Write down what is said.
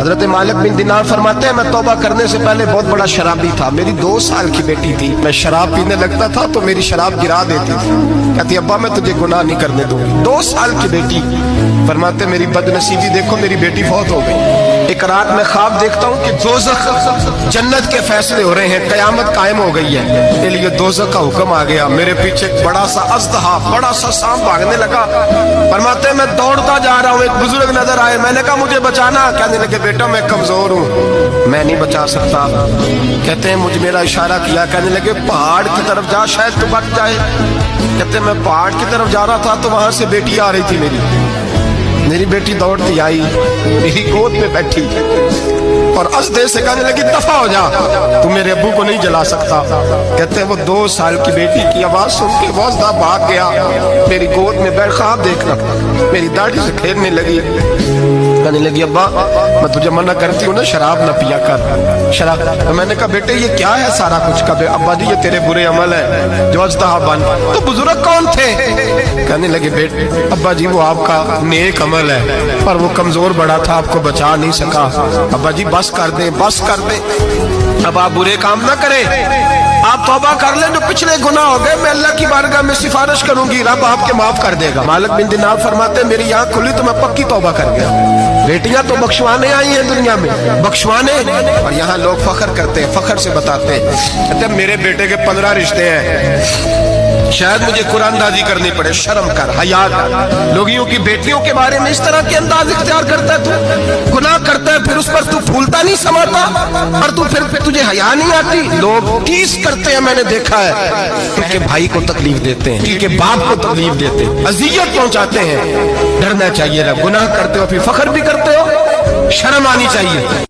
हजरत मालिक बिन दिनार फरमाते हैं मैं तौबा करने से पहले बहुत बड़ा शराबी था। मेरी 2 साल की बेटी थी, मैं शराब पीने लगता था तो मेरी शराब गिरा देती थी। कहती अब्बा मैं तुझे गुनाह नहीं करने दूंगी। 2 साल की बेटी। फरमाते मेरी बदनसीबी देखो, मेरी बेटी फौत हो गई। एक रात में ख्वाब देखता हूँ कि दोज़ख जन्नत के फैसले हो रहे हैं, कयामत कायम हो गई है। इसके लिए दोज़ख का हुक्म आ गया। मेरे पीछे एक बड़ा सा अज़दहा, बड़ा सा सांप भागने लगा। फरमाते मैं दौड़ता जा रहा हूँ, एक बुजुर्ग नजर आए। मैंने कहा मुझे बचाना। कहने लगे बेटा मैं कमजोर हूँ, मैं नहीं बचा सकता। कहते हैं मुझे मेरा इशारा किया, कहने लगे पहाड़ की तरफ जा, शायद तू बच जाए। कहते मैं पहाड़ की तरफ जा रहा था तो वहां से बेटी आ रही थी। मेरी बेटी दौड़ती आई, मेरी गोद में बैठी और असदे से कहने लगी दफा हो जा, तू मेरे अब्बू को नहीं जला सकता। कहते हैं वो 2 साल की बेटी की आवाज सुन के वजदा भाग गया, मेरी गोद में बैठ ख्वाब देखना, मेरी दाढ़ी से खेलने लगी। कहने लगी अब्बा मैं तुझे मना करती हूँ ना, शराब ना पिया कर, शराब। तो मैंने कहा बेटे ये क्या है सारा कुछ? कहा अब्बा जी ये तेरे बुरे अमल है जो अजदहा बन। तो बुजुर्ग कौन थे? कहने लगे बेटे अब्बा जी वो आपका नेक अमल है, पर वो कमजोर बड़ा था, आपको बचा नहीं सका। अब्बा जी बस कर दे, बस कर दे, अब आप बुरे काम ना करें, आप तौबा कर लें, जो पिछले गुनाह हो गए मैं अल्लाह की बारगाह में सिफारिश करूंगी, रब आपके माफ कर देगा। मालिक बिन दिनार फरमाते मेरी आंख खुली तो मैं पक्की तौबा कर गया। बेटियां तो बख्शवाने आई हैं दुनिया में, बख्शवाने। और यहाँ लोग फख्र करते हैं, फख्र से बताते हैं, कहते मेरे बेटे के 15 रिश्ते हैं, शायद मुझे कुरानदाजी करनी पड़े, शर्म कर, हया कर। लोगियों की बेटियों के बारे में इस तरह के अंदाज इख्तियार करता है, तू गुनाह करता है, फिर उस पर तू फूलता नहीं समाता, और तू फिर तुझे हया नहीं आती। लोग टीस करते हैं, मैंने देखा है, उनके भाई को तकलीफ देते हैं, उनके बाप को तकलीफ देते हैं, अजियत पहुंचाते हैं। डरना चाहिए, गुनाह करते हो फिर फख्र भी करते हो, शर्म आनी चाहिए।